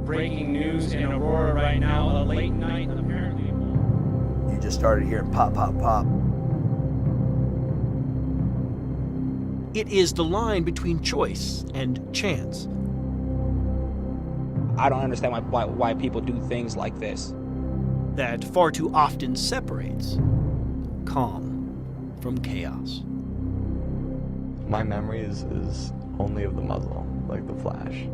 Breaking news in Aurora right now, a late night apparently. You just started hearing pop, pop, pop. It is the line between choice and chance. I don't understand why people do things like this. That far too often separates calm from chaos. My memory is only of the muzzle, like the flash.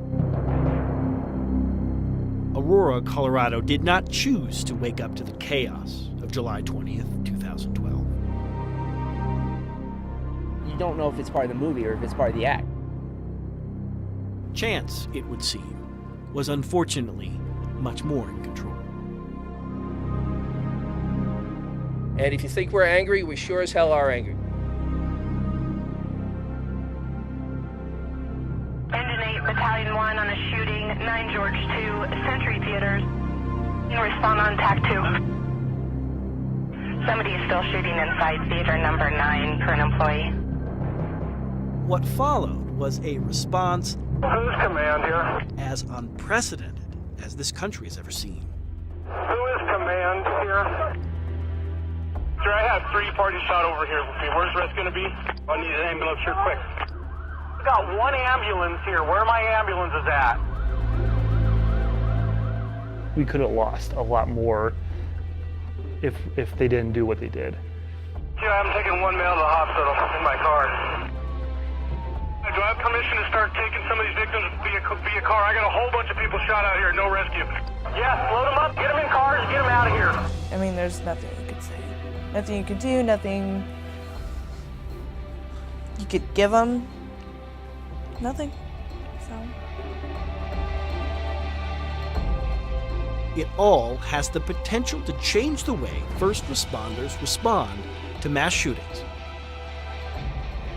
Aurora, Colorado did not choose to wake up to the chaos of July 20th, 2012. You don't know if it's part of the movie or if it's part of the act. Chance, it would seem, was unfortunately much more in control. And if you think we're angry, we sure as hell are angry. Engine 8, Battalion 1 on a shooting, 9 George 2, Century Theaters. Respond on TAC 2. Somebody is still shooting inside theater number 9 per an employee. What followed was a response Who's command here? as unprecedented as this country has ever seen. Who is command here? Sir, I have 3 parties shot over here with me. Where's the rest going to be? I need an ambulance here quick. I got 1 ambulance here. Where my ambulance is at? We could have lost a lot more if they didn't do what they did. Yeah, I'm taking 1 man to the hospital in my car. Do I have permission to start taking some of these victims via car? I got a whole bunch of people shot out here, no rescue. Yeah, load them up, get them in cars, get them out of here. I mean, there's nothing you could say. Nothing you could do, nothing you could give them. Nothing. So. It all has the potential to change the way first responders respond to mass shootings.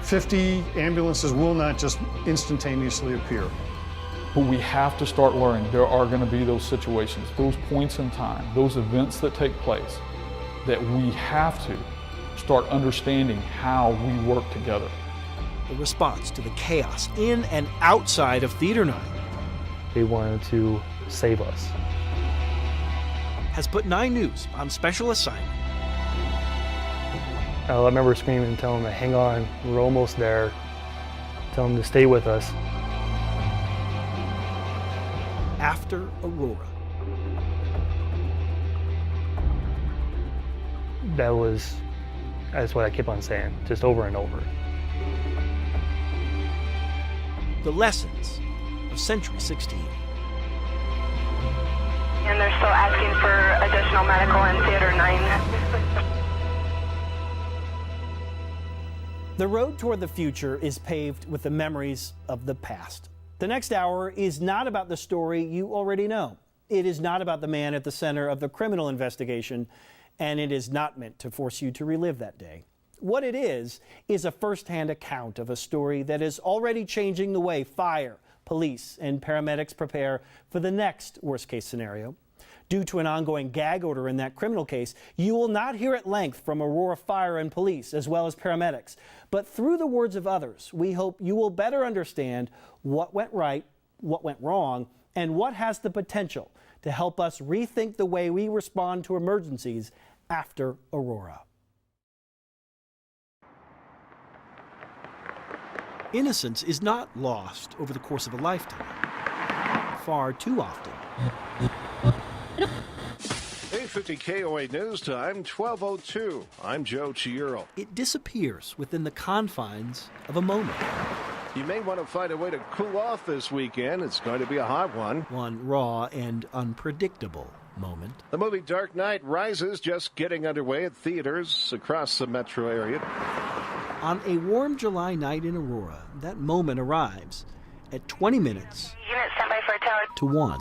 50 ambulances will not just instantaneously appear. But we have to start learning there are going to be those situations, those points in time, those events that take place, that we have to start understanding how we work together. The response to the chaos in and outside of Theater 9 They wanted to save us. has put 9 News on special assignment. I remember screaming and telling them to hang on, we're almost there. Tell them to stay with us. After Aurora. That's what I kept on saying, just over and over. The lessons of Century 16. And they're still asking for additional medical in theater 9. The road toward the future is paved with the memories of the past. The next hour is not about the story you already know. It is not about the man at the center of the criminal investigation, and it is not meant to force you to relive that day. What it is a first-hand account of a story that is already changing the way fire, police, and paramedics prepare for the next worst-case scenario. Due to an ongoing gag order in that criminal case, you will not hear at length from Aurora Fire and Police, as well as paramedics. But through the words of others, we hope you will better understand what went right, what went wrong, and what has the potential to help us rethink the way we respond to emergencies after Aurora. Innocence is not lost over the course of a lifetime. Far too often. 850 KOA News Time, 12:02. I'm Joe Chiuro. It disappears within the confines of a moment. You may want to find a way to cool off this weekend. It's going to be a hot one. One raw and unpredictable moment. The movie Dark Knight Rises just getting underway at theaters across the metro area. On a warm July night in Aurora, that moment arrives at 20 minutes Unit standby for a tower. to 1.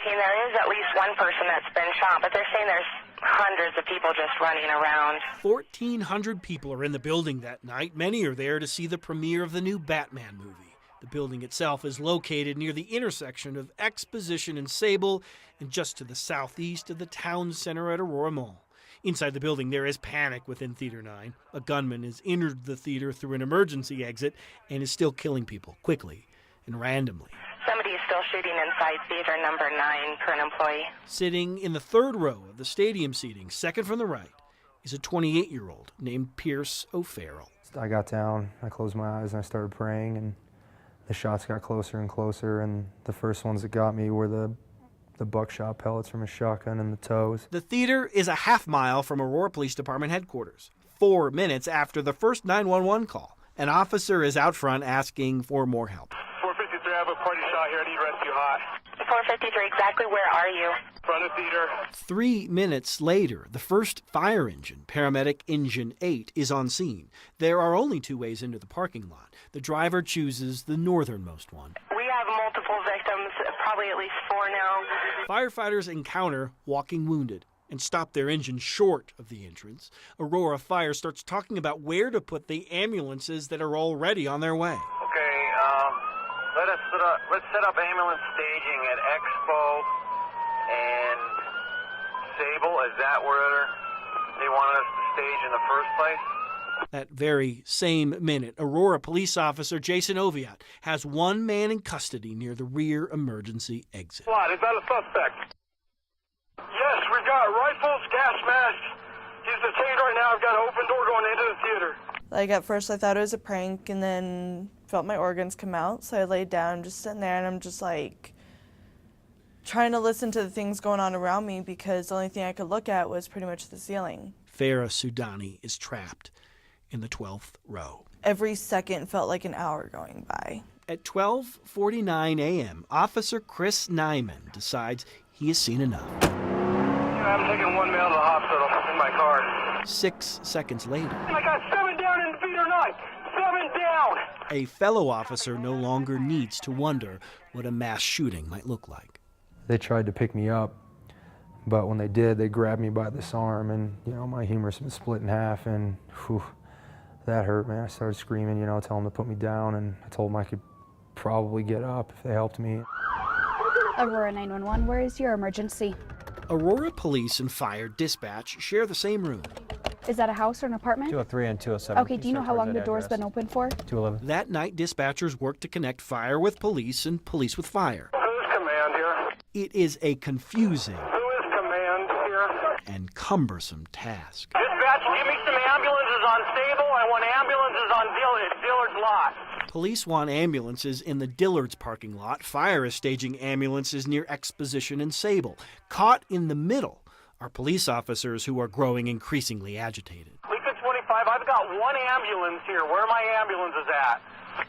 There is at least one person that's been shot, but they're saying there's hundreds of people just running around. 1,400 people are in the building that night. Many are there to see the premiere of the new Batman movie. The building itself is located near the intersection of Exposition and Sable and just to the southeast of the town center at Aurora Mall. Inside the building, there is panic within Theater 9. A gunman has entered the theater through an emergency exit and is still killing people quickly and randomly. Somebody is still shooting inside theater number 9 per an employee. Sitting in the third row of the stadium seating, second from the right, is a 28-year-old named Pierce O'Farrell. I got down, I closed my eyes, and I started praying, and the shots got closer and closer, and the first ones that got me were the buckshot pellets from a shotgun in the toes. The theater is a half-mile from Aurora Police Department headquarters. 4 minutes after the first 911 call, an officer is out front asking for more help. 453, I have a party shot here. I need rescue hot. 453, exactly where are you? Front of theater. 3 minutes later, the first fire engine, paramedic engine 8, is on scene. There are only 2 ways into the parking lot. The driver chooses the northernmost one. We have multiple victims, probably at least 4 now. Firefighters encounter walking wounded and stop their engine short of the entrance. Aurora Fire starts talking about where to put the ambulances that are already on their way. Okay, let's set up ambulance staging at Expo and Sable. Is that where they wanted us to stage in the first place? That very same minute, Aurora police officer Jason Oviatt has one man in custody near the rear emergency exit. What, is that a suspect? Yes, we've got rifles, gas masks. He's detained right now. I've got an open door going into the theater. Like, at first I thought it was a prank, and then felt my organs come out, so I laid down, just sitting there, and I'm just like trying to listen to the things going on around me, because the only thing I could look at was pretty much the ceiling. Farah Soudani is trapped in the 12th row. Every second felt like an hour going by. At 12:49 a.m., Officer Chris Nyman decides he has seen enough. I'm taking 1 male to the hospital in my car. 6 seconds later, I got 7 down in theater 9. 7 down. a fellow officer no longer needs to wonder what a mass shooting might look like. They tried to pick me up, but when they did, they grabbed me by this arm, and my humerus was split in half, and whew, that hurt, man. I started screaming, telling them to put me down, and I told them I could probably get up if they helped me. Aurora 911, where is your emergency? Aurora Police and Fire Dispatch share the same room. Is that a house or an apartment? 203 and 207. Okay, do you know how long the door's been open for? 211. That night, dispatchers work to connect fire with police and police with fire. Who's command here? It is a confusing Who is command here? and cumbersome task. Dispatch, give me some ambulances on Sable. I want ambulances on Dillard's lot. Police want ambulances in the Dillard's parking lot. Fire is staging ambulances near Exposition and Sable. Caught in the middle are police officers who are growing increasingly agitated. Lincoln 25, I've got 1 ambulance here. Where are my ambulances at?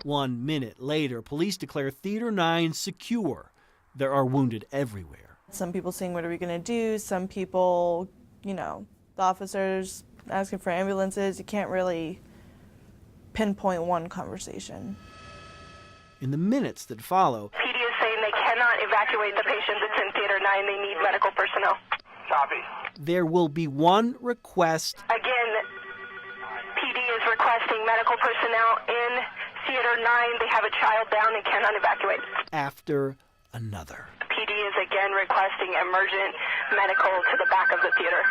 1 minute later, police declare Theater 9 secure. There are wounded everywhere. Some people saying, what are we going to do? Some people, the officers asking for ambulances. You can't really pinpoint one conversation. In the minutes that follow, PD is saying they cannot evacuate the patient that's in Theater 9. They need medical personnel. Copy. there will be one request. Again, PD is requesting medical personnel in Theater 9. They have a child down and cannot evacuate. After another. PD is again requesting emergent medical to the back of the theater.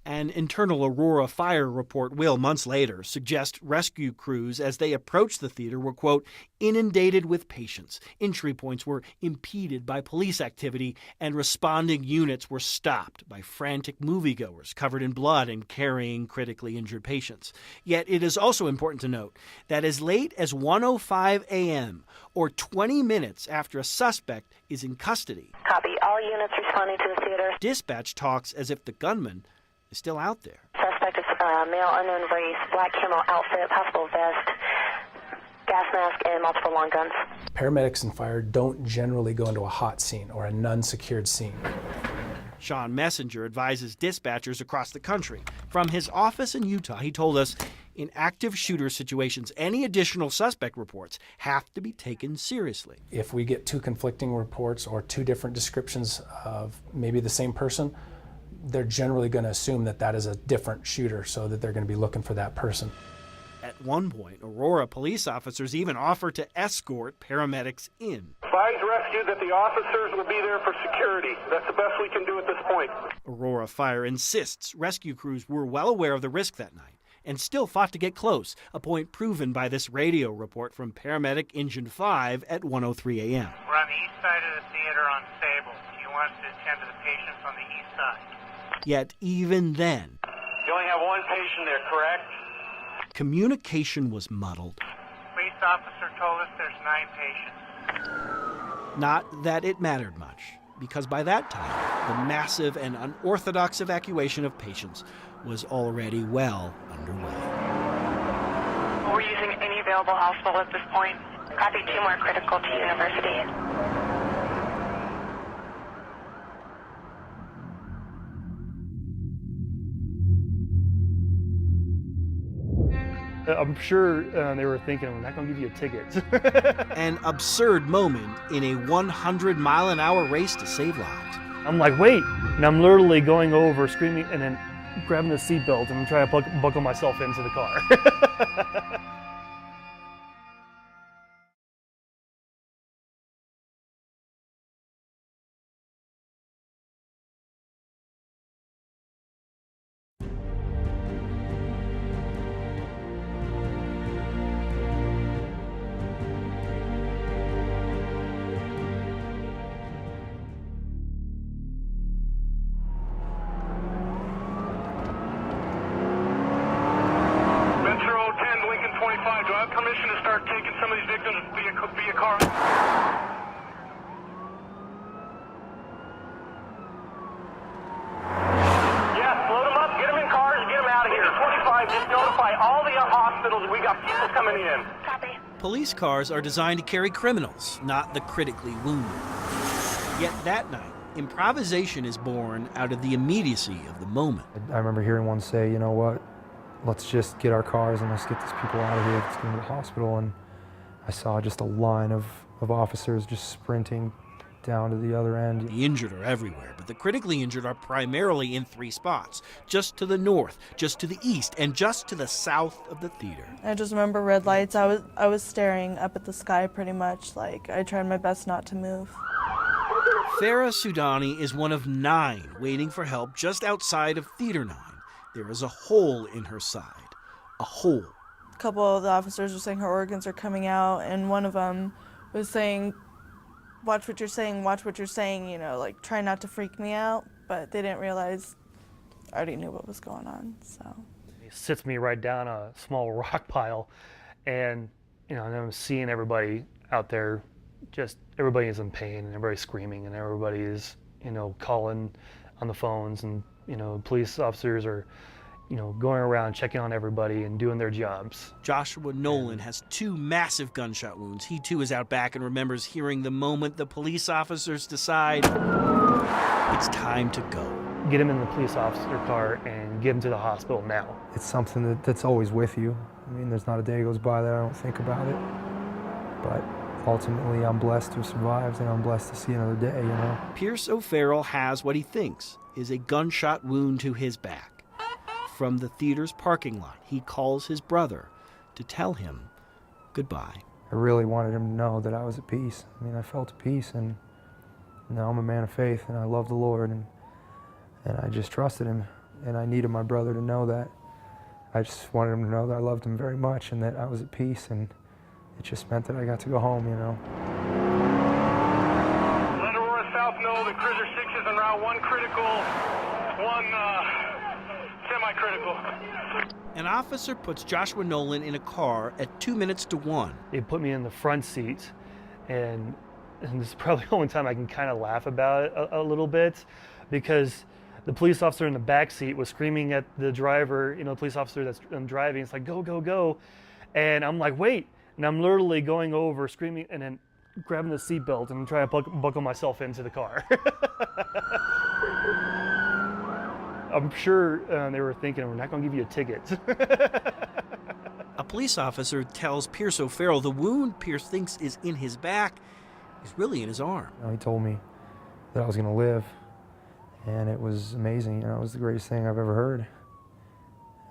An internal Aurora fire report will, months later, suggest rescue crews as they approached the theater were, quote, inundated with patients. Entry points were impeded by police activity, and responding units were stopped by frantic moviegoers covered in blood and carrying critically injured patients. Yet it is also important to note that as late as 1:05 a.m., or 20 minutes after a suspect is in custody, Copy. All units responding to the theater. Dispatch talks as if the gunman is still out there. Suspect is male, unknown race, black camo outfit, possible vest, gas mask, and multiple long guns. Paramedics and fire don't generally go into a hot scene or a non-secured scene. Sean Messenger advises dispatchers across the country. From his office in Utah, he told us, in active shooter situations, any additional suspect reports have to be taken seriously. If we get two conflicting reports or two different descriptions of maybe the same person, they're generally going to assume that that is a different shooter, so that they're going to be looking for that person. At At one point, Aurora police officers even offer to escort paramedics in. Advise rescue that the officers will be there for security. That's the best we can do at this point. Aurora Fire insists rescue crews were well aware of the risk that night and still fought to get close, a point proven by this radio report from paramedic Engine 5 at 1:03 a.m. We're on the east side of the theater on Sable. He wants to attend to the patients on the east side. Yet even then, You only have one patient there, correct? communication was muddled. Police officer told us there's 9 patients. Not that it mattered much, because by that time, the massive and unorthodox evacuation of patients was already well underway. We're using any available hospital at this point. Copy, 2 more critical to University. I'm sure they were thinking, we're not going to give you a ticket. An absurd moment in a 100-mile-an-hour race to save lives. I'm like, wait, and I'm literally going over, screaming, and then grabbing the seatbelt and trying to buckle myself into the car. Do I have permission to start taking some of these victims via car? Yes, load them up, get them in cars, get them out of here. 25, just notify all the hospitals. We got people coming in. Copy. Police cars are designed to carry criminals, not the critically wounded. Yet that night, improvisation is born out of the immediacy of the moment. I remember hearing one say, you know what, let's just get our cars and let's get these people out of here, let's get them to the hospital. And I saw just a line of officers just sprinting down to the other end. The injured are everywhere, but the critically injured are primarily in 3 spots, just to the north, just to the east, and just to the south of the theater. I just remember red lights. I was staring up at the sky pretty much, like I tried my best not to move. Farah Soudani is one of 9 waiting for help just outside of Theater 9. There is a hole in her side. A hole. A couple of the officers were saying her organs are coming out, and one of them was saying, watch what you're saying, watch what you're saying, you know, like try not to freak me out, but they didn't realize I already knew what was going on, so. He sits me right down a small rock pile, and, you know, and I'm seeing everybody out there, just everybody is in pain, and everybody's screaming, and everybody is, you know, calling on the phones, and, you know, police officers are, you know, going around checking on everybody and doing their jobs. Joshua Nolan has 2 massive gunshot wounds. He too is out back and remembers hearing the moment the police officers decide it's time to go. Get him in the police officer car and get him to the hospital now. It's something that's always with you. I mean, there's not a day goes by that I don't think about it. But ultimately, I'm blessed to have survived, and I'm blessed to see another day, you know. Pierce O'Farrell has what he thinks is a gunshot wound to his back. From the theater's parking lot, he calls his brother to tell him goodbye. I really wanted him to know that I was at peace. I mean, I felt at peace, and you know, I'm a man of faith, and I love the Lord, and I just trusted him, and I needed my brother to know that. I just wanted him to know that I loved him very much and that I was at peace, and it just meant that I got to go home, you know. Let Aurora South know that Cruiser 6 is en route, 1 critical, 1 semi-critical. An officer puts Joshua Nolan in a car at 2 minutes to 1. They put me in the front seat, and this is probably the only time I can kind of laugh about it a little bit, because the police officer in the back seat was screaming at the driver, you know, the police officer that's driving. It's like, go, go, go. And I'm like, wait. And I'm literally going over, screaming, and then grabbing the seatbelt and trying to buckle myself into the car. I'm sure they were thinking, we're not going to give you a ticket. A police officer tells Pierce O'Farrell the wound Pierce thinks is in his back is really in his arm. You know, he told me that I was going to live, and it was amazing. You know, it was the greatest thing I've ever heard.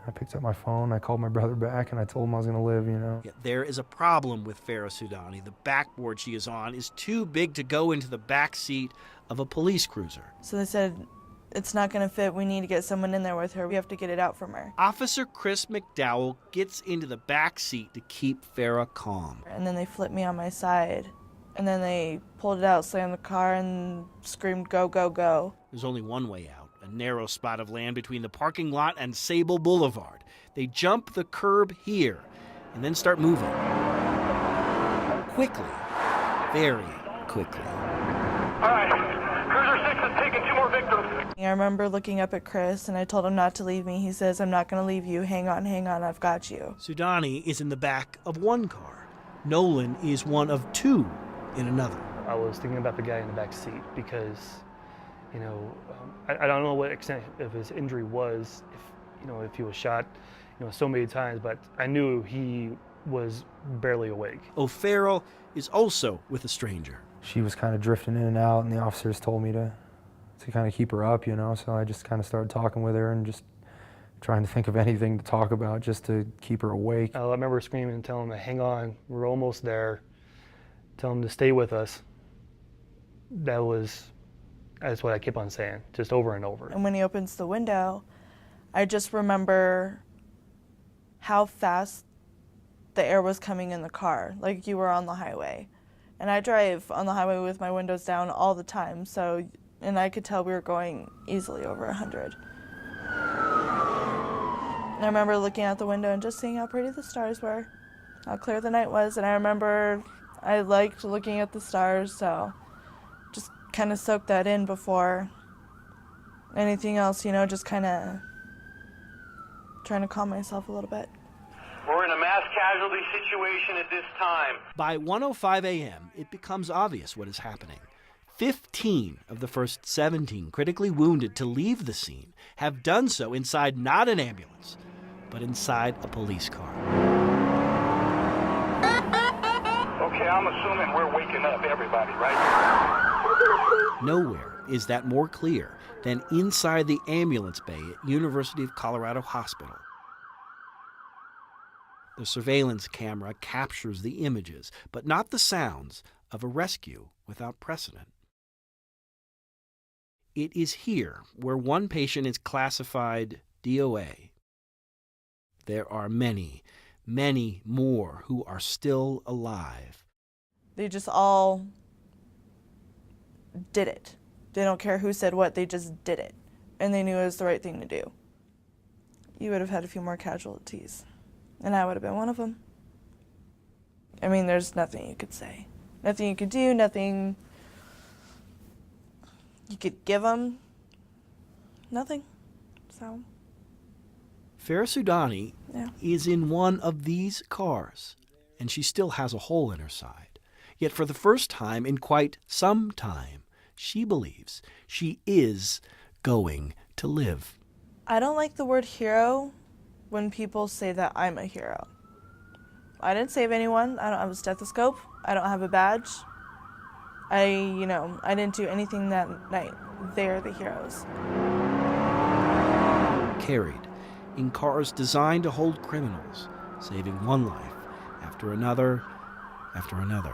I picked up my phone, I called my brother back, and I told him I was going to live, you know. Yet there is a problem with Farah Soudani. The backboard she is on is too big to go into the back seat of a police cruiser. So they said, it's not going to fit. We need to get someone in there with her. We have to get it out from her. Officer Chris McDowell gets into the back seat to keep Farah calm. And then they flipped me on my side. And then they pulled it out, slammed the car, and screamed, go, go, go. There's only one way out, a narrow spot of land between the parking lot and Sable Boulevard. They jump the curb here and then start moving. Quickly. Very quickly. All right, Cruiser 6 is taking 2 more victims. I remember looking up at Chris, and I told him not to leave me. He says, I'm not going to leave you. Hang on, I've got you. Soudani is in the back of one car. Nolan is one of 2 in another. I was thinking about the guy in the back seat because, you know, I don't know what extent of his injury was, if he was shot, so many times, but I knew he was barely awake. O'Farrell is also with a stranger. She was kind of drifting in and out, and the officers told me to kind of keep her up, so I just kind of started talking with her and just trying to think of anything to talk about just to keep her awake. I remember screaming and telling him to hang on, we're almost there. Tell him to stay with us. That's what I kept on saying, just over and over. And when he opens the window, I just remember how fast the air was coming in the car, like you were on the highway. And I drive on the highway with my windows down all the time, and I could tell we were going easily over 100. And I remember looking out the window and just seeing how pretty the stars were, how clear the night was, and I remember I liked looking at the stars, so just kind of soaked that in before anything else, just kind of trying to calm myself a little bit. We're in a mass casualty situation at this time. By 1:05 a.m., it becomes obvious what is happening. 15 of the first 17 critically wounded to leave the scene have done so inside not an ambulance, but inside a police car. Okay, I'm assuming we're waking up everybody, right? Nowhere is that more clear than inside the ambulance bay at University of Colorado Hospital. The surveillance camera captures the images, but not the sounds of a rescue without precedent. It is here where one patient is classified DOA. There are many, many more who are still alive. They just all did it. They don't care who said what, they just did it. And they knew it was the right thing to do. You would have had a few more casualties, and I would have been one of them. I mean, there's nothing you could say. Nothing you could do, nothing you could give them. Nothing. So. Farah Soudani is in one of these cars, and she still has a hole in her side. Yet for the first time in quite some time, she believes she is going to live. I don't like the word hero when people say that I'm a hero. I didn't save anyone. I don't have a stethoscope. I don't have a badge. I didn't do anything that night. They're the heroes. Carried in cars designed to hold criminals, saving one life after another after another.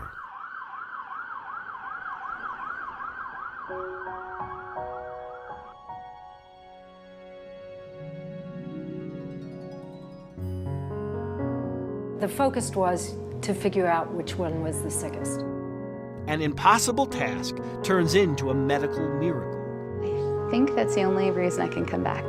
The focus was to figure out which one was the sickest. An impossible task turns into a medical miracle. I think that's the only reason I can come back.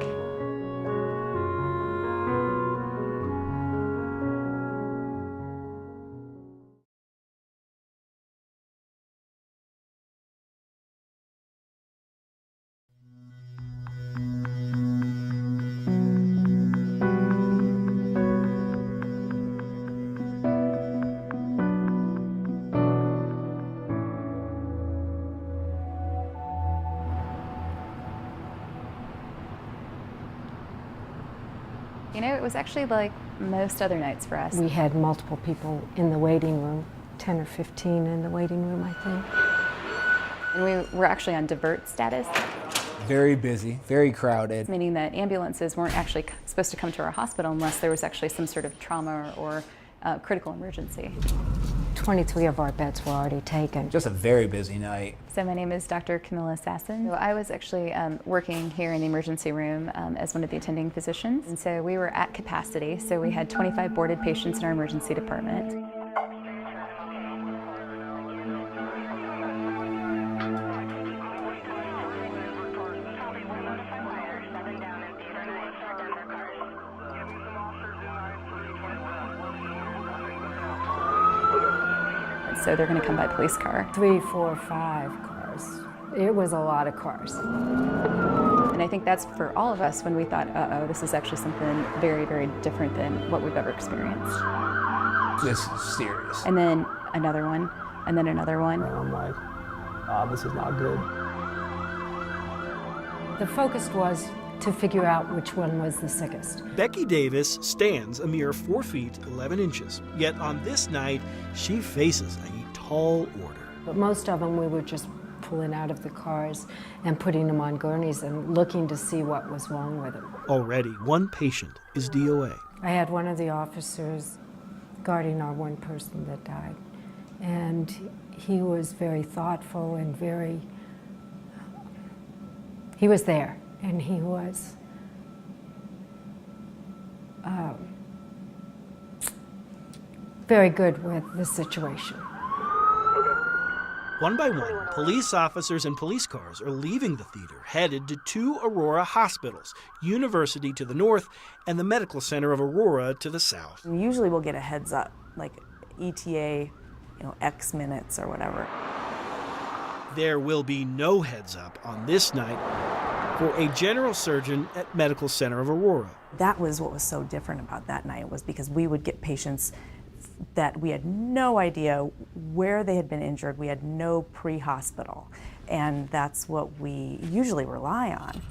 It was actually like most other nights for us. We had multiple people in the waiting room, 10 or 15 in the waiting room, I think. And we were actually on divert status. Very busy, very crowded. Meaning that ambulances weren't actually supposed to come to our hospital unless there was actually some sort of trauma or critical emergency. 23 of our beds were already taken. Just a very busy night. So my name is Dr. Camilla Sasson. So I was actually working here in the emergency room as one of the attending physicians. And so we were at capacity. So we had 25 boarded patients in our emergency department. So they're going to come by police car. 3, 4, 5 cars. It was a lot of cars. And I think that's for all of us when we thought, uh-oh, this is actually something very, very different than what we've ever experienced. This is serious. And then another one, and then another one. And I'm like, oh, this is not good. The focus was to figure out which one was the sickest. Becky Davis stands a mere 4 feet 11 inches. Yet on this night, she faces a tall order. But most of them we were just pulling out of the cars and putting them on gurneys and looking to see what was wrong with them. Already, one patient is DOA. I had one of the officers guarding our one person that died. And he was very thoughtful and he was there. And he was very good with the situation. One by one, police officers and police cars are leaving the theater, headed to 2 Aurora hospitals, University to the north and the Medical Center of Aurora to the south. Usually we'll get a heads up, like ETA, X minutes or whatever. There will be no heads up on this night for a general surgeon at Medical Center of Aurora. That was what was so different about that night, was because we would get patients that we had no idea where they had been injured. We had no pre-hospital, and that's what we usually rely on.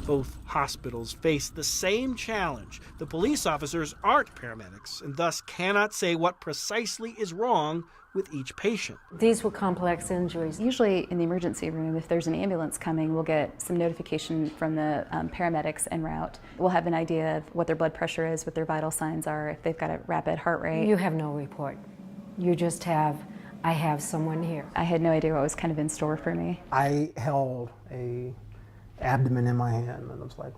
Both hospitals face the same challenge. The police officers aren't paramedics and thus cannot say what precisely is wrong with each patient. These were complex injuries. Usually in the emergency room, if there's an ambulance coming, we'll get some notification from the paramedics en route. We'll have an idea of what their blood pressure is, what their vital signs are, if they've got a rapid heart rate. You have no report. You just have, I have someone here. I had no idea what was kind of in store for me. I held a abdomen in my hand and I was like,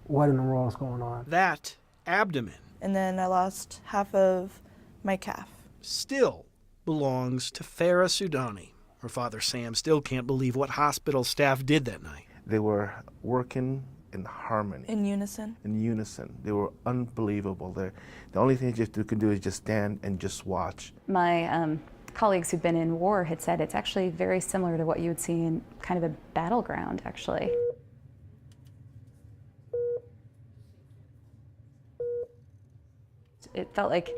what in the world is going on? That abdomen. And then I lost half of my calf. Still belongs to Farah Soudani. Her father Sam still can't believe what hospital staff did that night. They were working in harmony. In unison. In unison. They were unbelievable. The only thing you can do is just stand and just watch. My colleagues who've been in war had said it's actually very similar to what you would see in kind of a battleground, actually. It felt like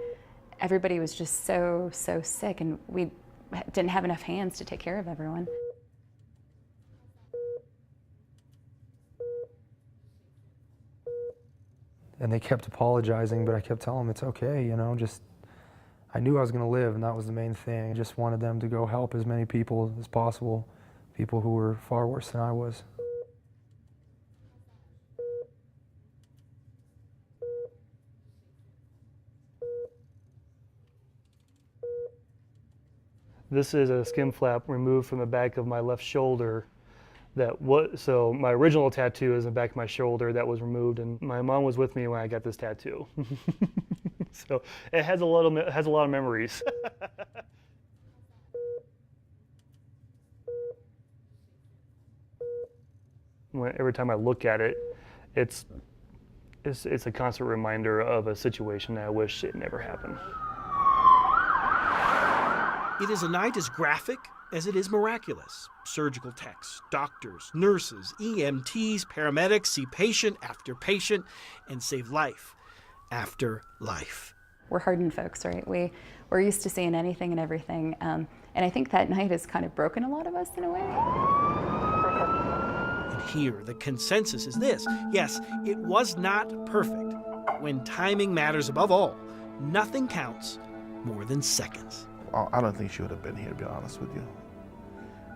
everybody was just so sick, and we didn't have enough hands to take care of everyone. And they kept apologizing, but I kept telling them it's okay, just, I knew I was gonna live, and that was the main thing. I just wanted them to go help as many people as possible, people who were far worse than I was. This is a skin flap removed from the back of my left shoulder. So my original tattoo is in the back of my shoulder that was removed, and my mom was with me when I got this tattoo. So it has a lot of memories. Every time I look at it, it's a constant reminder of a situation that I wish it never happened. It is a night as graphic as it is miraculous. Surgical techs, doctors, nurses, EMTs, paramedics see patient after patient and save life after life. We're hardened folks, right? We're used to seeing anything and everything. And I think that night has kind of broken a lot of us in a way. And here, the consensus is this. Yes, it was not perfect. When timing matters above all, nothing counts more than seconds. I don't think she would have been here, to be honest with you.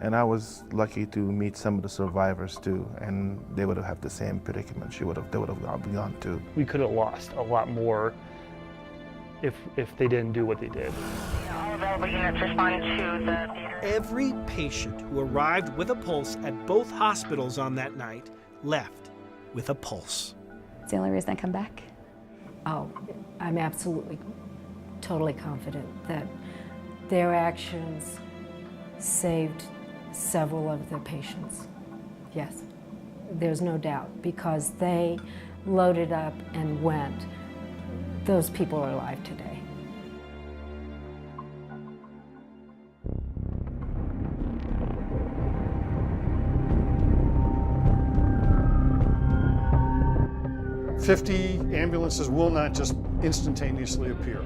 And I was lucky to meet some of the survivors too, and they would have had the same predicament. They would have gone too. We could have lost a lot more if they didn't do what they did. All available units responding to the theater. Every patient who arrived with a pulse at both hospitals on that night left with a pulse. It's the only reason I come back. Oh, I'm absolutely, totally confident that their actions saved several of the patients. Yes, there's no doubt, because they loaded up and went. Those people are alive today. "50 ambulances will not just instantaneously appear."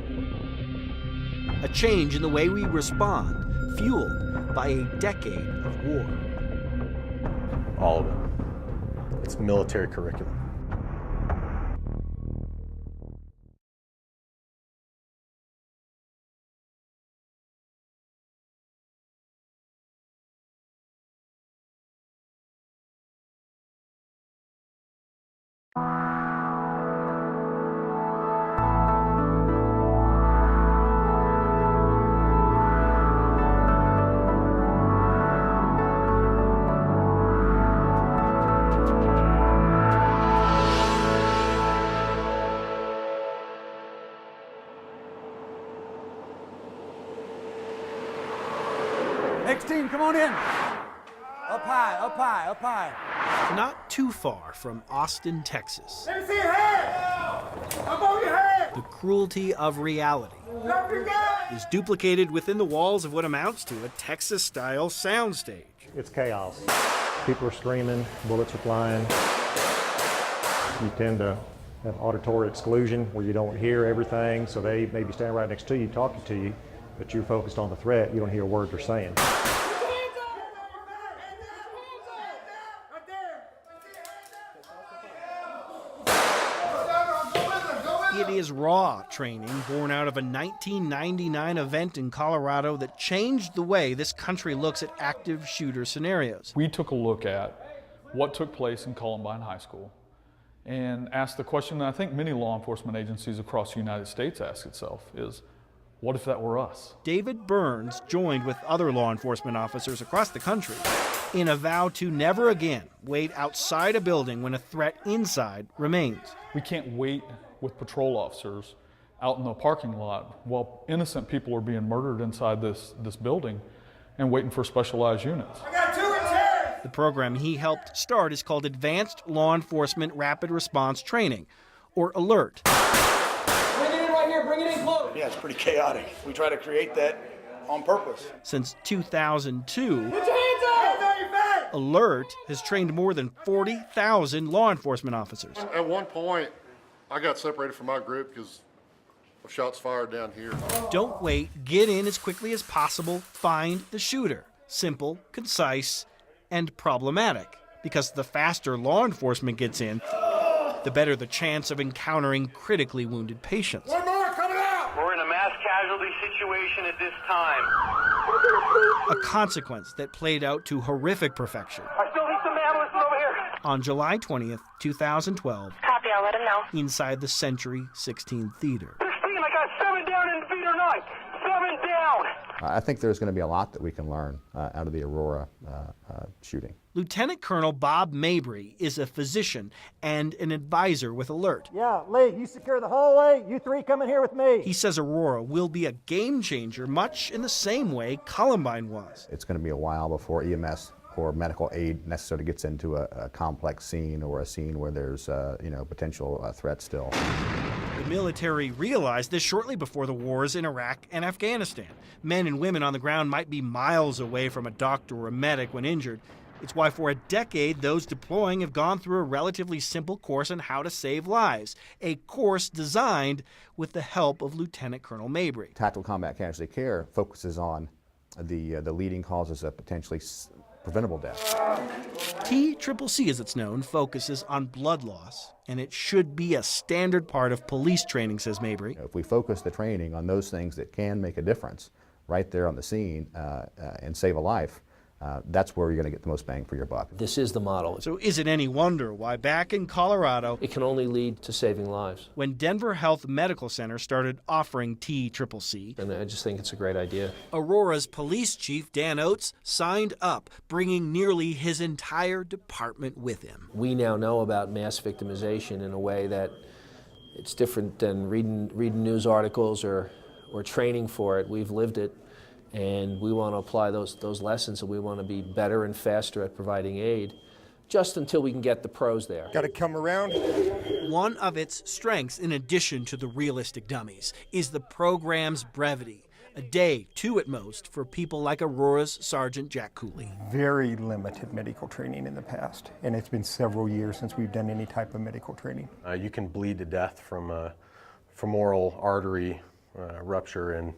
A change in the way we respond, fueled by a decade of war. All of it. It's military curriculum. Next team, come on in. Up high, up high, up high. Not too far from Austin, Texas. Let me see your head. Above your head. The cruelty of reality is duplicated within the walls of what amounts to a Texas-style soundstage. It's chaos. People are screaming, bullets are flying. You tend to have auditory exclusion where you don't hear everything, so they may be standing right next to you, talking to you, but you're focused on the threat. You don't hear a word they're saying. It is raw training born out of a 1999 event in Colorado that changed the way this country looks at active shooter scenarios. We took a look at what took place in Columbine High School and asked the question that I think many law enforcement agencies across the United States ask itself is, what if that were us? David Burns joined with other law enforcement officers across the country in a vow to never again wait outside a building when a threat inside remains. We can't wait with patrol officers out in the parking lot while innocent people are being murdered inside this building and waiting for specialized units. I got 2 in 10. The program he helped start is called Advanced Law Enforcement Rapid Response Training, or ALERT. Bring it in right here, bring it in close. Yeah, it's pretty chaotic. We try to create that on purpose. Since 2002, Put your hands on your back. ALERT has trained more than 40,000 law enforcement officers. At one point, I got separated from my group because of shots fired down here. Don't wait, get in as quickly as possible, find the shooter. Simple, concise, and problematic. Because the faster law enforcement gets in, the better the chance of encountering critically wounded patients. One more coming out. We're in a mass casualty situation at this time. A consequence that played out to horrific perfection. I still need some ambulances over here. On July 20th, 2012, Copy, I'll let him know. inside the Century 16 Theater. 16, I got 7 down in theater 9. 7 down. I think there's going to be a lot that we can learn out of the Aurora shooting. Lieutenant Colonel Bob Mabry is a physician and an advisor with ALERT. Yeah, Lee, you secure the hallway. You 3 come in here with me. He says Aurora will be a game changer, much in the same way Columbine was. It's going to be a while before EMS or medical aid necessarily gets into a complex scene or a scene where there's potential threat still. The military realized this shortly before the wars in Iraq and Afghanistan. Men and women on the ground might be miles away from a doctor or a medic when injured. It's why for a decade those deploying have gone through a relatively simple course on how to save lives, a course designed with the help of Lieutenant Colonel Mabry. Tactical combat casualty care focuses on the leading causes of potentially preventable death. TCCC, as it's known, focuses on blood loss, and it should be a standard part of police training, says Mabry. If we focus the training on those things that can make a difference right there on the scene and save a life, That's where you're going to get the most bang for your buck. This is the model. So is it any wonder why back in Colorado, It can only lead to saving lives. when Denver Health Medical Center started offering TCCC, And I just think it's a great idea. Aurora's police chief, Dan Oates, signed up, bringing nearly his entire department with him. We now know about mass victimization in a way that it's different than reading news articles or training for it. We've lived it. And we want to apply those lessons, and we want to be better and faster at providing aid, just until we can get the pros there. Got to come around. One of its strengths, in addition to the realistic dummies, is the program's brevity. A day, 2 at most, for people like Aurora's Sergeant Jack Cooley. Very limited medical training in the past, and it's been several years since we've done any type of medical training. You can bleed to death from a femoral artery rupture in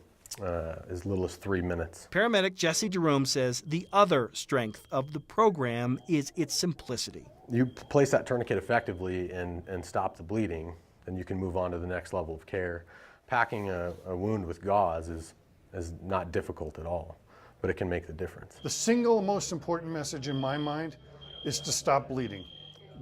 as little as 3 minutes. Paramedic Jesse Jerome says the other strength of the program is its simplicity. You place that tourniquet effectively and stop the bleeding, then you can move on to the next level of care. Packing a wound with gauze is not difficult at all, but it can make the difference. The single most important message in my mind is to stop bleeding.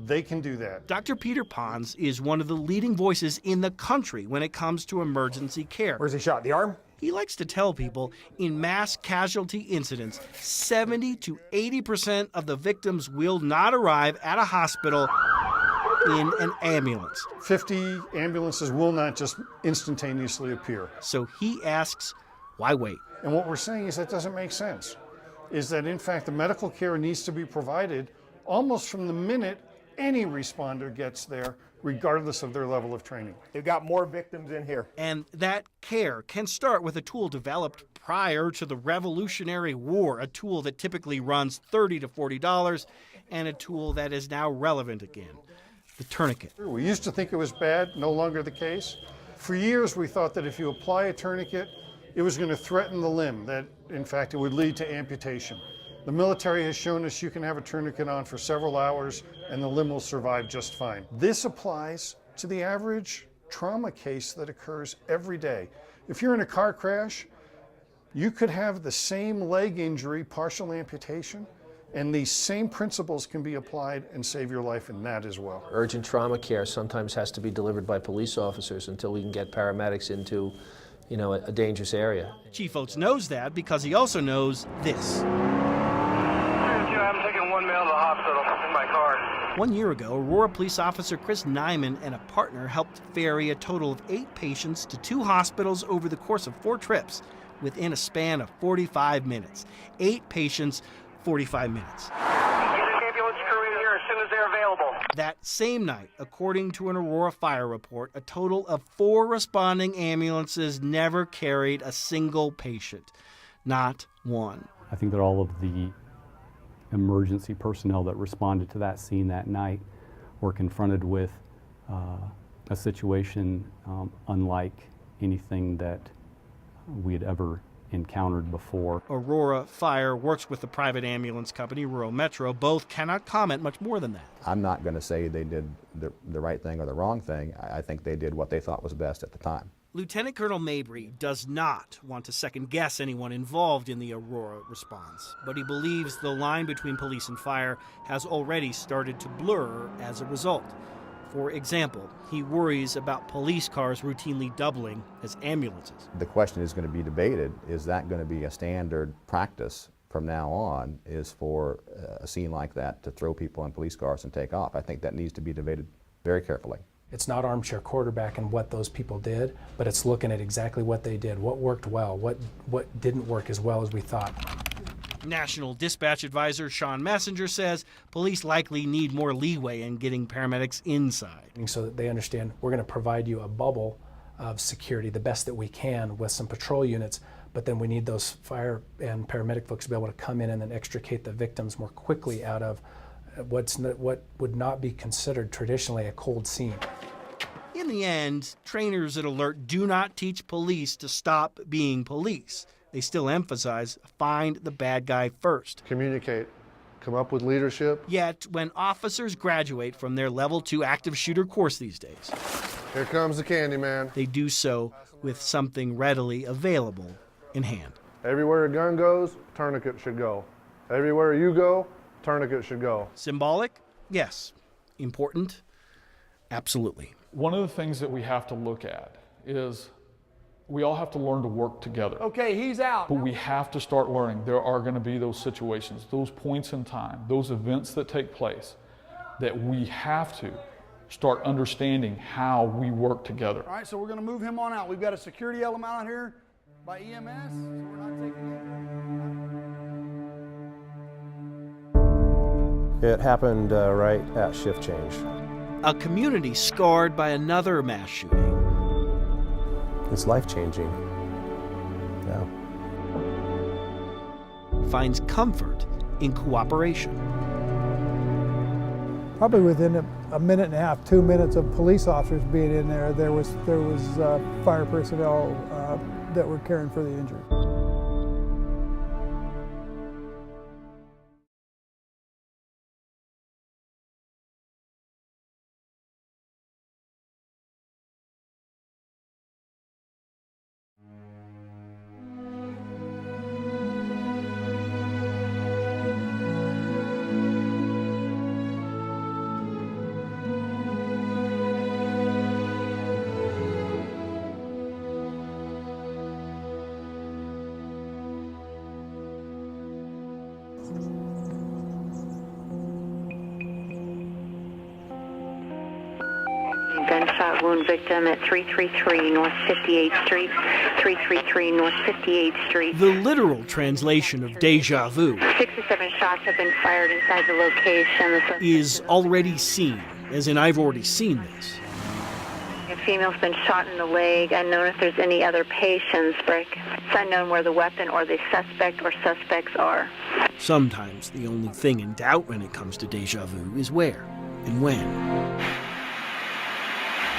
They can do that. Dr. Peter Pons is one of the leading voices in the country when it comes to emergency care. Where's he shot? The arm? He likes to tell people in mass casualty incidents, 70 to 80% of the victims will not arrive at a hospital in an ambulance. 50 ambulances will not just instantaneously appear. So he asks, why wait? And what we're saying is that doesn't make sense. Is that in fact the medical care needs to be provided almost from the minute any responder gets there, regardless of their level of training. They've got more victims in here. And that care can start with a tool developed prior to the Revolutionary War, a tool that typically runs $30 to $40, and a tool that is now relevant again, the tourniquet. We used to think it was bad, no longer the case. For years we thought that if you apply a tourniquet, it was going to threaten the limb, that in fact it would lead to amputation. The military has shown us you can have a tourniquet on for several hours and the limb will survive just fine. This applies to the average trauma case that occurs every day. If you're in a car crash, you could have the same leg injury, partial amputation, and these same principles can be applied and save your life in that as well. Urgent trauma care sometimes has to be delivered by police officers until we can get paramedics into, a dangerous area. Chief Oates knows that because he also knows this. I'm taking one male to the hospital in my car. 1 year ago, Aurora police officer Chris Nyman and a partner helped ferry a total of 8 patients to 2 hospitals over the course of 4 trips within a span of 45 minutes. 8 patients, 45 minutes. Get an ambulance crew in here as soon as they're available. That same night, according to an Aurora fire report, a total of 4 responding ambulances never carried a single patient. Not one. I think that all of the emergency personnel that responded to that scene that night were confronted with a situation unlike anything that we had ever encountered before. Aurora Fire works with the private ambulance company, Rural Metro. Both cannot comment much more than that. I'm not going to say they did the right thing or the wrong thing. I think they did what they thought was best at the time. Lieutenant Colonel Mabry does not want to second-guess anyone involved in the Aurora response, but he believes the line between police and fire has already started to blur as a result. For example, he worries about police cars routinely doubling as ambulances. The question is going to be debated, is that going to be a standard practice from now on, is for a scene like that to throw people in police cars and take off? I think that needs to be debated very carefully. It's not armchair quarterback and what those people did, but it's looking at exactly what they did, what worked well, what didn't work as well as we thought. National Dispatch Advisor Sean Messenger says police likely need more leeway in getting paramedics inside. So that they understand we're going to provide you a bubble of security, the best that we can with some patrol units, but then we need those fire and paramedic folks to be able to come in and then extricate the victims more quickly out of what would not be considered traditionally a cold scene. In the end, trainers at Alert do not teach police to stop being police. They still emphasize find the bad guy first. Communicate. Come up with leadership. Yet, when officers graduate from their Level 2 active shooter course these days, here comes the candy man. They do so with something readily available in hand. Everywhere a gun goes, tourniquet should go. Everywhere you go, tourniquet should go. Symbolic? Yes. Important? Absolutely. One of the things that we have to look at is we all have to learn to work together. Okay, he's out. But we have to start learning. There are going to be those situations, those points in time, those events that take place that we have to start understanding how we work together. All right, so we're going to move him on out. We've got a security element out here by EMS, so we're not taking it. It happened right at shift change. A community scarred by another mass shooting. It's life-changing. Yeah. Finds comfort in cooperation. Probably within a minute and a half, 2 minutes of police officers being in there, there was fire personnel that were caring for the injured. Gunshot wound victim at 333 North 58th Street, 333 North 58th Street. The literal translation of déjà vu 6 or 7 shots have been fired inside the location. is already seen, as in I've already seen this. A female's been shot in the leg. Unknown if there's any other patients, but it's unknown where the weapon or the suspect or suspects are. Sometimes the only thing in doubt when it comes to déjà vu is where and when.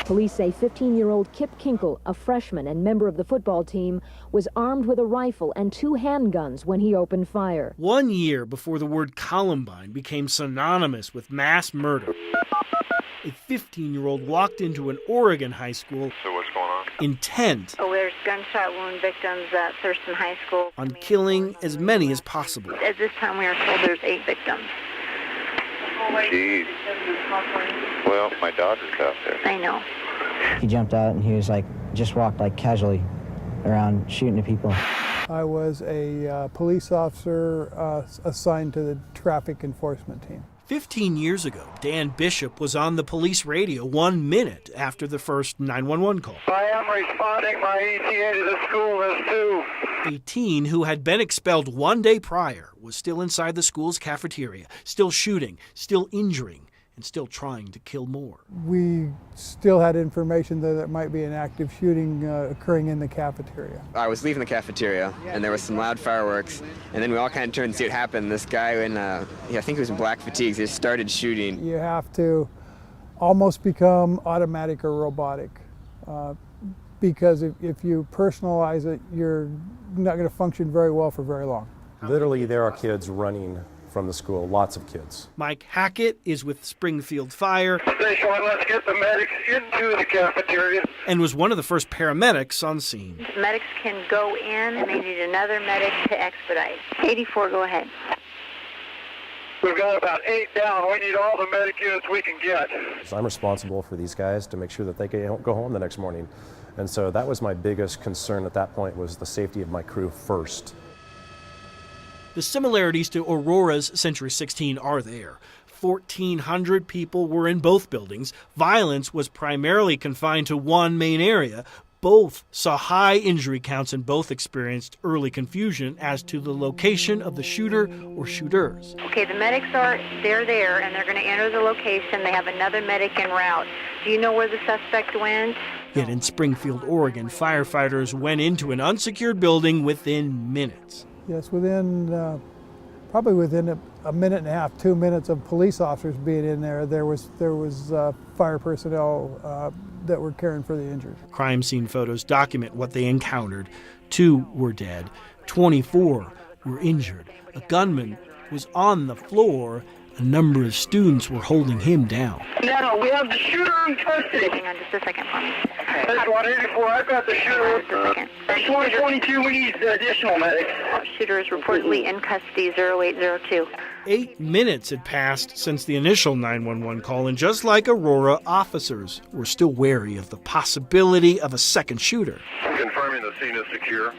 Police say 15-year-old Kip Kinkle, a freshman and member of the football team, was armed with a rifle and 2 handguns when he opened fire. 1 year before the word Columbine became synonymous with mass murder, a 15-year-old walked into an Oregon high school intent Oh, there's gunshot wound victims at Thurston High School. on killing as many as possible. At this time, we are told there's 8 victims. Jeez. Well, my daughter's out there. I know. He jumped out and he was like, just walked like casually around shooting at people. I was a police officer assigned to the traffic enforcement team. 15 years ago, Dan Bishop was on the police radio 1 minute after the first 911 call. I am responding. My ETA to the school is 2. A teen who had been expelled 1 day prior was still inside the school's cafeteria, still shooting, still injuring, and still trying to kill more. We still had information that there might be an active shooting occurring in the cafeteria. I was leaving the cafeteria, and there was some loud fireworks, and then we all kind of turned to see what happened. This guy in, I think he was in black fatigues, just started shooting. You have to almost become automatic or robotic, because if you personalize it, you're not going to function very well for very long. Literally, there are kids running from the school, lots of kids. Mike Hackett is with Springfield Fire Station 1, let's get the medics into the cafeteria. and was one of the first paramedics on scene. Medics can go in, and they need another medic to expedite. 84, go ahead. We've got about 8 down. We need all the medic units we can get. So I'm responsible for these guys to make sure that they can go home the next morning. And so that was my biggest concern at that point, was the safety of my crew first. The similarities to Aurora's Century 16 are there. 1,400 people were in both buildings. Violence was primarily confined to one main area. Both saw high injury counts and both experienced early confusion as to the location of the shooter or shooters. Okay, the medics they're there, and they're going to enter the location. They have another medic en route. Do you know where the suspect went? Yet in Springfield, Oregon, firefighters went into an unsecured building within minutes. Yes, probably within a minute and a half, 2 minutes of police officers being in there, there was fire personnel that were caring for the injured. Crime scene photos document what they encountered. 2 were dead, 24 were injured. A gunman was on the floor, A number of students were holding him down. Now, we have the shooter in custody. Hang on just a second for me. That's 184. I've got the shooter. Just a second. 2022, we need additional medics. Shooter is reportedly in custody, 0802. 8 minutes had passed since the initial 911 call, and just like Aurora, officers were still wary of the possibility of a second shooter. Confirming the scene is secure.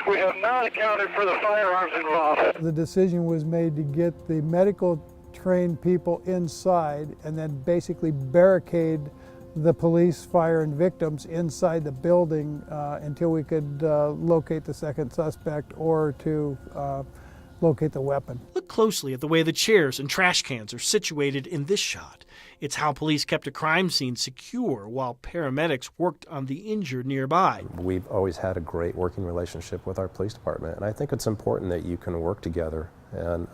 We have not accounted for the firearms involved. The decision was made to get the medical trained people inside and then basically barricade the police, fire, and victims inside the building until we could locate the second suspect or to locate the weapon. Look closely at the way the chairs and trash cans are situated in this shot. It's how police kept a crime scene secure while paramedics worked on the injured nearby. We've always had a great working relationship with our police department, and I think it's important that you can work together and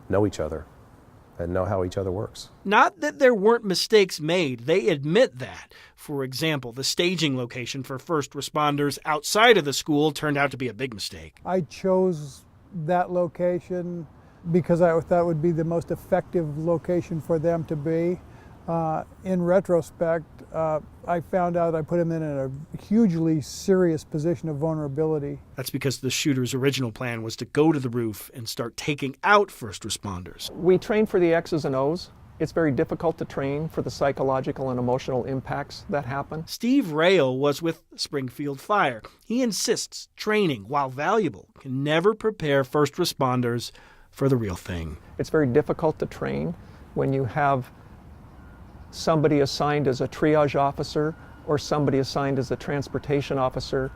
know each other and know how each other works. Not that there weren't mistakes made. They admit that. For example, the staging location for first responders outside of the school turned out to be a big mistake. I chose that location because I thought it would be the most effective location for them to be. In retrospect, I found out I put him in a hugely serious position of vulnerability. That's because the shooter's original plan was to go to the roof and start taking out first responders. We train for the X's and O's. It's very difficult to train for the psychological and emotional impacts that happen. Steve Rail was with Springfield Fire. He insists training, while valuable, can never prepare first responders for the real thing. It's very difficult to train when you have somebody assigned as a triage officer or somebody assigned as a transportation officer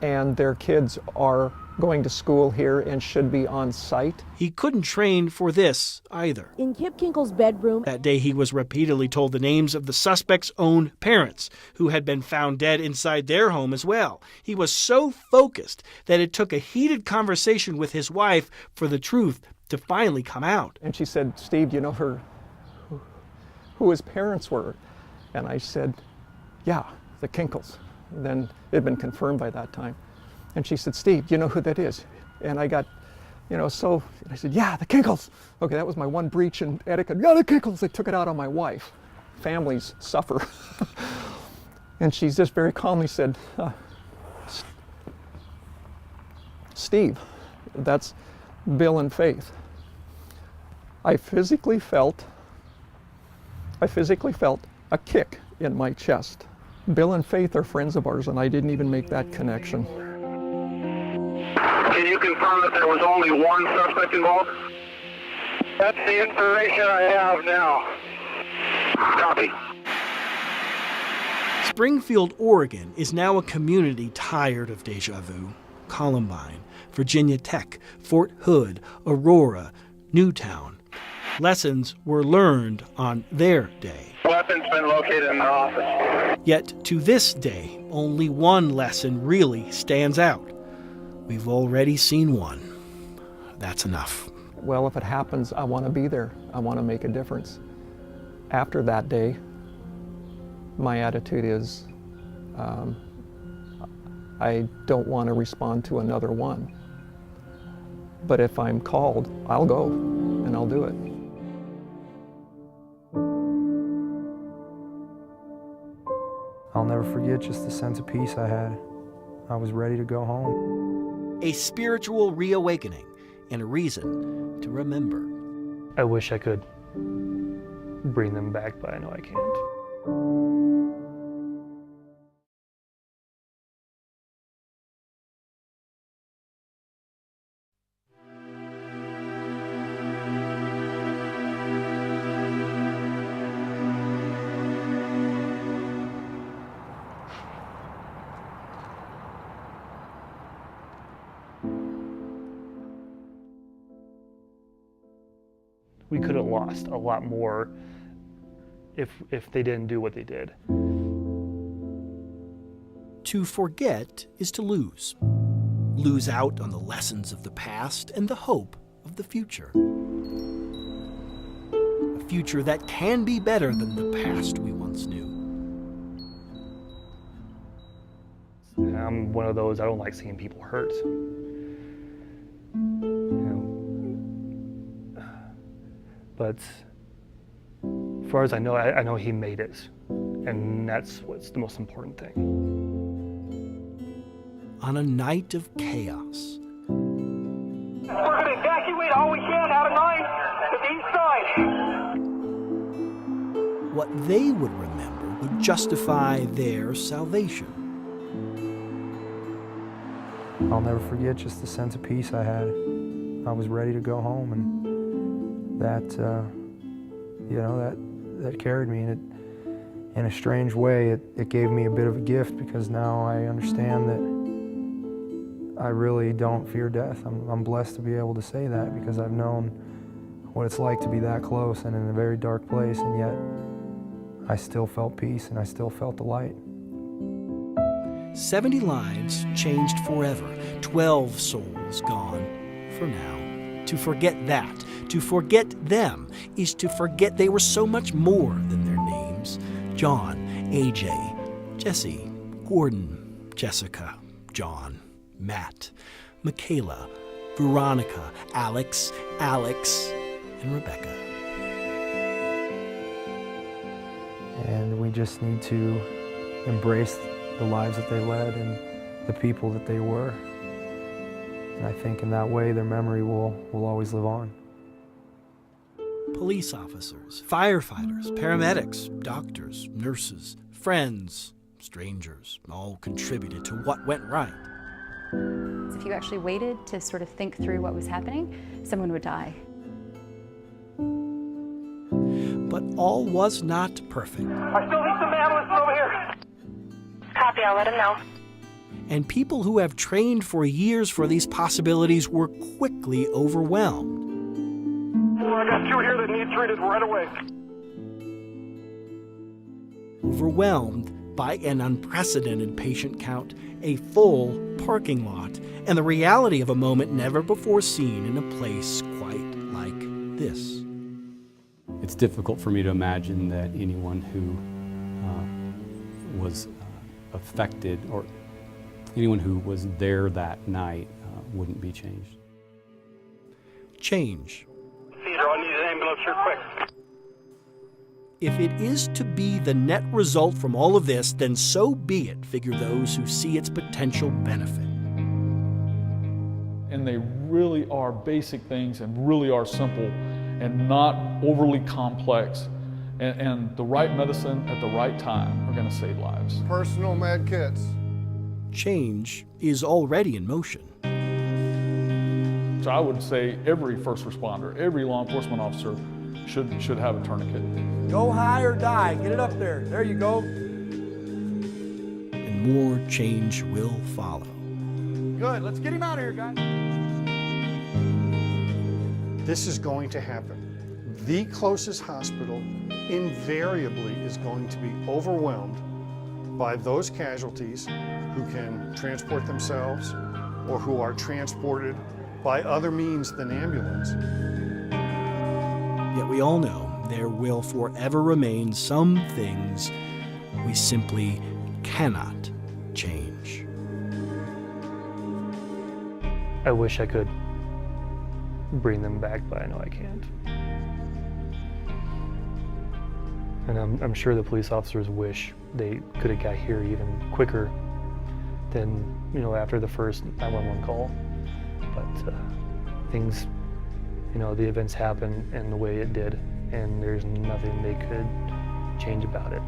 and their kids are going to school here and should be on site. He couldn't train for this either. In Kip Kinkle's bedroom, that day he was repeatedly told the names of the suspect's own parents, who had been found dead inside their home as well. He was so focused that it took a heated conversation with his wife for the truth to finally come out. And she said, "Steve, do you know who his parents were?" And I said, "Yeah, the Kinkles." Then it had been confirmed by that time. And she said, "Steve, do you know who that is?" And I got, so I said, "Yeah, the Kinkles." Okay, that was my one breach in etiquette. "Yeah, the Kinkles." They took it out on my wife. Families suffer. And she just very calmly said, "Steve, that's Bill and Faith." I physically felt a kick in my chest. Bill and Faith are friends of ours, and I didn't even make that connection. Can you confirm that there was only one suspect involved? That's the information I have now. Copy. Springfield, Oregon is now a community tired of deja vu. Columbine, Virginia Tech, Fort Hood, Aurora, Newtown. Lessons were learned on their day. Weapons been located in the office. Yet to this day, only one lesson really stands out. We've already seen one. That's enough. Well, if it happens, I want to be there. I want to make a difference. After that day, my attitude is, I don't want to respond to another one. But if I'm called, I'll go and I'll do it. I'll never forget just the sense of peace I had. I was ready to go home. A spiritual reawakening and a reason to remember. I wish I could bring them back, but I know I can't. We could have lost a lot more if they didn't do what they did. To forget is to lose. Lose out on the lessons of the past and the hope of the future. A future that can be better than the past we once knew. I'm one of those, I don't like seeing people hurt. but as far as I know he made it, and that's what's the most important thing. On a night of chaos, we're going to evacuate all we can out of 9 to the east side. what they would remember would justify their salvation. I'll never forget just the sense of peace I had. I was ready to go home, and that, that carried me. And in a strange way, it gave me a bit of a gift, because now I understand that I really don't fear death. I'm blessed to be able to say that, because I've known what it's like to be that close and in a very dark place, and yet I still felt peace and I still felt the light. 70 lives changed forever, 12 souls gone for now. To forget that, to forget them, is to forget they were so much more than their names. John, AJ, Jesse, Gordon, Jessica, John, Matt, Michaela, Veronica, Alex, and Rebecca. And we just need to embrace the lives that they led and the people that they were. And I think in that way their memory will always live on. Police officers, firefighters, paramedics, doctors, nurses, friends, strangers, all contributed to what went right. If you actually waited to sort of think through what was happening, someone would die. But all was not perfect. I still need some ambulance over here. Copy, I'll let him know. And people who have trained for years for these possibilities were quickly overwhelmed. I got 2 here that need treated right away. Overwhelmed by an unprecedented patient count, a full parking lot, and the reality of a moment never before seen in a place quite like this. It's difficult for me to imagine that anyone who was affected, or anyone who was there that night, wouldn't be changed. Change. Cedar, I need an ambulance here quick. If it is to be the net result from all of this, then so be it, figure those who see its potential benefit. And they really are basic things and really are simple and not overly complex. And the right medicine at the right time are going to save lives. Personal med kits. Change is already in motion. So I would say every first responder, every law enforcement officer should have a tourniquet. Go high or die. Get it up there. There you go. And more change will follow. Good. Let's get him out of here, guys. This is going to happen. The closest hospital invariably is going to be overwhelmed by those casualties who can transport themselves or who are transported by other means than ambulance. Yet we all know there will forever remain some things we simply cannot change. I wish I could bring them back, but I know I can't. And I'm sure the police officers wish they could have got here even quicker than, after the first 911 call. But things, the events happened in the way it did, and there's nothing they could change about it.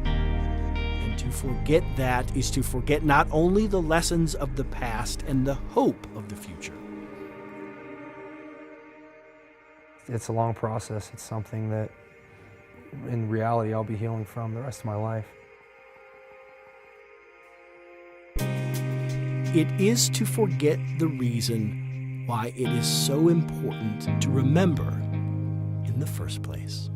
And to forget that is to forget not only the lessons of the past and the hope of the future. It's a long process. It's something that, in reality, I'll be healing from the rest of my life. It is to forget the reason why it is so important to remember in the first place.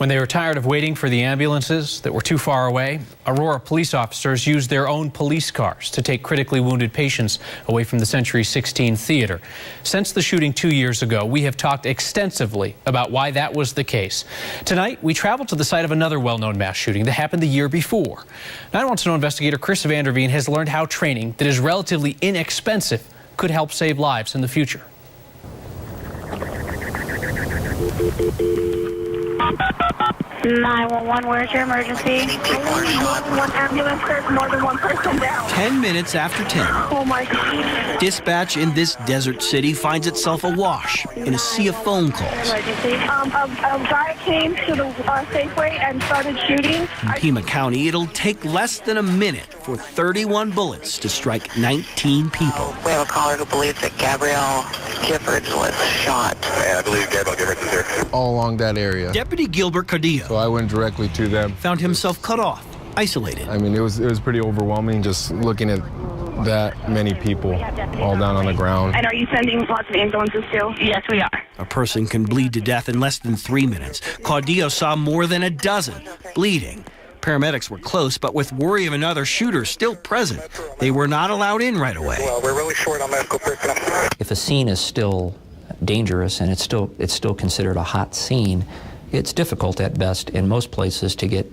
When they were tired of waiting for the ambulances that were too far away, Aurora police officers used their own police cars to take critically wounded patients away from the Century 16 theater. Since the shooting 2 years ago, we have talked extensively about why that was the case. Tonight, we traveled to the site of another well-known mass shooting that happened the year before. 911 investigator Chris Vanderveen has learned how training that is relatively inexpensive could help save lives in the future. 911, where's your emergency? One ambulance, there's more than one person down. 10 minutes after 10. Oh my God. Dispatch in this desert city finds itself awash in a sea of phone calls. Emergency. A guy came to the Safeway and started shooting. In Pima County, it'll take less than a minute for 31 bullets to strike 19 people. We have a caller who believes that Gabrielle Giffords was shot. I believe Gabrielle Giffords is here. All along that area. Deputy Gilbert Cardillo. So I went directly to them. Found himself cut off, isolated. I mean, it was pretty overwhelming just looking at that many people all down on the ground. And are you sending lots of ambulances too? Yes, we are. A person can bleed to death in less than 3 minutes. Cardillo saw more than a dozen bleeding. Paramedics were close, but with worry of another shooter still present, they were not allowed in right away. Well, we're really short on medical personnel. If a scene is still dangerous and it's still considered a hot scene, it's difficult at best in most places to get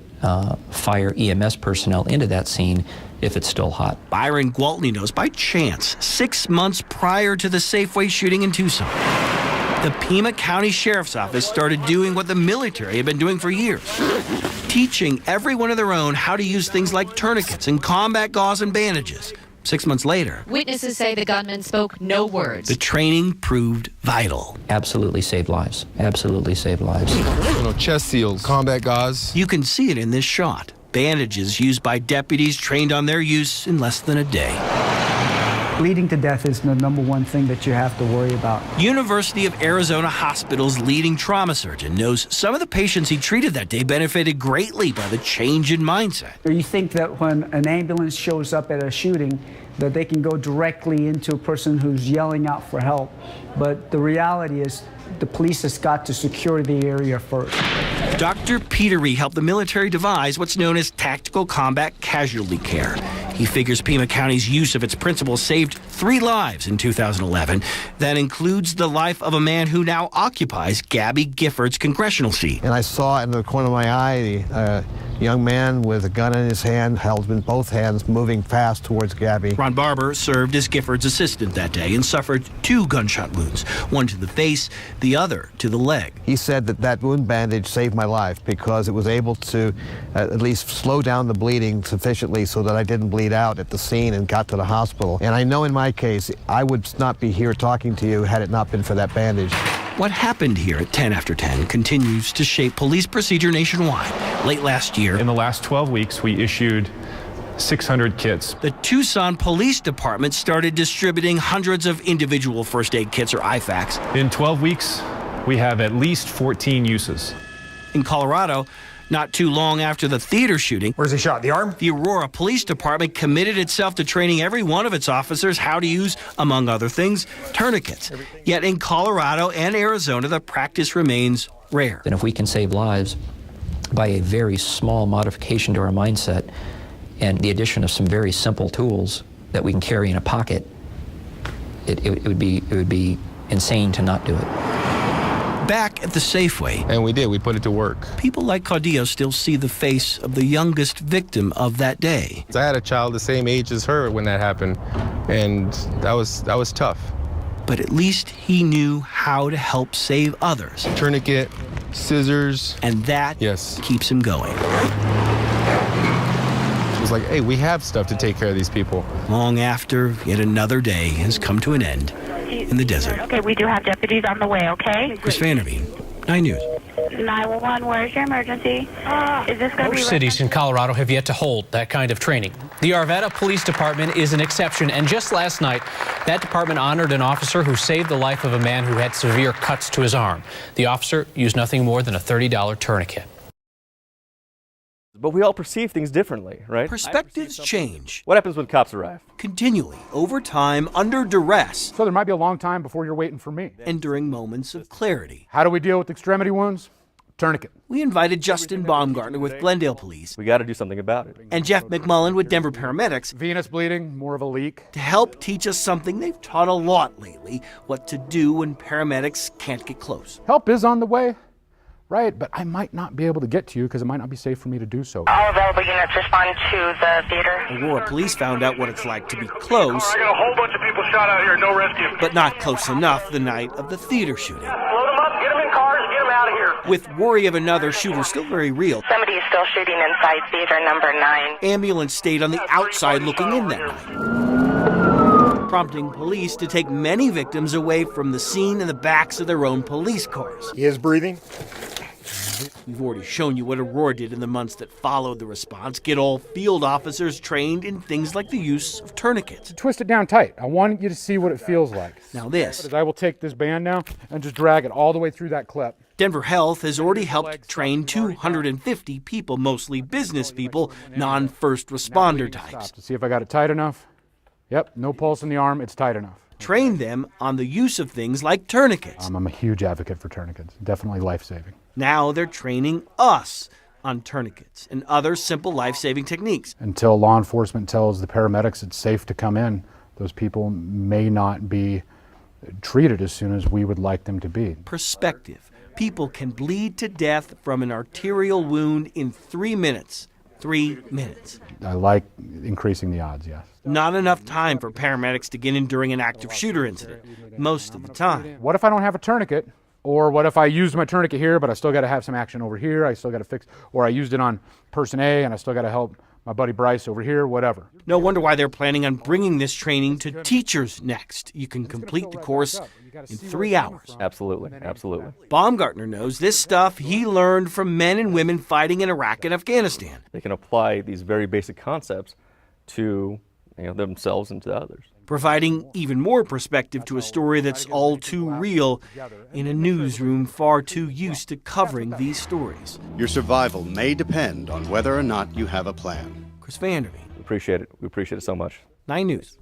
fire EMS personnel into that scene if it's still hot. Byron Gwaltney knows by chance 6 months prior to the Safeway shooting in Tucson, the Pima County Sheriff's Office started doing what the military had been doing for years, teaching everyone of their own how to use things like tourniquets and combat gauze and bandages. 6 months later, witnesses say the gunman spoke no words. The training proved vital. Absolutely saved lives. Absolutely saved lives. Chest seals, combat gauze. You can see it in this shot. Bandages used by deputies trained on their use in less than a day. Bleeding to death is the #1 thing that you have to worry about. University of Arizona Hospital's leading trauma surgeon knows some of the patients he treated that day benefited greatly by the change in mindset. You think that when an ambulance shows up at a shooting, that they can go directly into a person who's yelling out for help. But the reality is the police has got to secure the area first. Dr. Petery helped the military devise what's known as tactical combat casualty care. He figures Pima County's use of its principles saved 3 lives in 2011. That includes the life of a man who now occupies Gabby Gifford's congressional seat. And I saw in the corner of my eye a young man with a gun in his hand, held in both hands, moving fast towards Gabby. Ron Barber served as Gifford's assistant that day and suffered 2 gunshot wounds, one to the face, the other to the leg. He said that wound bandage saved my life because it was able to at least slow down the bleeding sufficiently so that I didn't bleed out at the scene and got to the hospital. And I know in my case, I would not be here talking to you had it not been for that bandage. What happened here at 10 after 10 continues to shape police procedure nationwide. Late last year, in the last 12 weeks, we issued 600 kits. The Tucson Police Department started distributing hundreds of individual first aid kits, or IFAKs. In 12 weeks, we have at least 14 uses. In Colorado, not too long after the theater shooting, where's he shot? The arm? The Aurora Police Department committed itself to training every one of its officers how to use, among other things, tourniquets. Yet in Colorado and Arizona, the practice remains rare. And if we can save lives by a very small modification to our mindset and the addition of some very simple tools that we can carry in a pocket, it would be insane to not do it. Back at the Safeway. And we did. We put it to work. People like Cardillo still see the face of the youngest victim of that day. I had a child the same age as her when that happened, and that was tough. But at least he knew how to help save others. Tourniquet, scissors. And that keeps him going. It was like, hey, we have stuff to take care of these people. Long after yet another day has come to an end in the desert. Okay, we do have deputies on the way, okay? Chris Vanderveen, 9 News. 911, where's your emergency? Is this going to be... Most cities in Colorado have yet to hold that kind of training. The Arvada Police Department is an exception, and just last night, that department honored an officer who saved the life of a man who had severe cuts to his arm. The officer used nothing more than a $30 tourniquet. But we all perceive things differently, right? Perspectives change. What happens when cops arrive? Continually, over time, under duress. So there might be a long time before you're waiting for me. And during moments of clarity. How do we deal with extremity wounds? Tourniquet. We invited Justin Baumgartner with Glendale Police. We got to do something about it. And Jeff McMullen with Denver Paramedics. Venous bleeding, more of a leak. To help teach us something they've taught a lot lately, what to do when paramedics can't get close. Help is on the way, right? But I might not be able to get to you because it might not be safe for me to do so. All available units respond to the theater. Aurora police found out what it's like to be close. I got a whole bunch of people shot out here, no rescue. But not close enough the night of the theater shooting. Load them up, get them in cars, get them out of here. With worry of another shooter still very real, Somebody is still shooting inside theater number 9. ambulance stayed on the outside looking in that night, prompting police to take many victims away from the scene in the backs of their own police cars. He is breathing. We've already shown you what Aurora did in the months that followed the response. Get all field officers trained in things like the use of tourniquets. Twist it down tight. I want you to see what it feels like. Now this. I will take this band now and just drag it all the way through that clip. Denver Health has already helped train 250 people, mostly business people, non-first responder types. To see if I got it tight enough. Yep, no pulse in the arm, it's tight enough. Train them on the use of things like tourniquets. I'm a huge advocate for tourniquets. Definitely life-saving. Now they're training us on tourniquets and other simple life-saving techniques. Until law enforcement tells the paramedics it's safe to come in, those people may not be treated as soon as we would like them to be. Perspective. People can bleed to death from an arterial wound in 3 minutes. 3 minutes. I like increasing the odds, yes. Not enough time for paramedics to get in during an active shooter incident, most of the time. What if I don't have a tourniquet? Or what if I used my tourniquet here, but I still got to have some action over here, I still got to fix, or I used it on person A and I still got to help my buddy Bryce over here, whatever. No wonder why they're planning on bringing this training to teachers next. You can complete the course in 3 hours. Absolutely, absolutely. Baumgartner knows this stuff he learned from men and women fighting in Iraq and Afghanistan. They can apply these very basic concepts to themselves and to others. Providing even more perspective to a story that's all too real in a newsroom far too used to covering these stories. Your survival may depend on whether or not you have a plan. Chris Vanderveen. We appreciate it. We appreciate it so much. 9 News.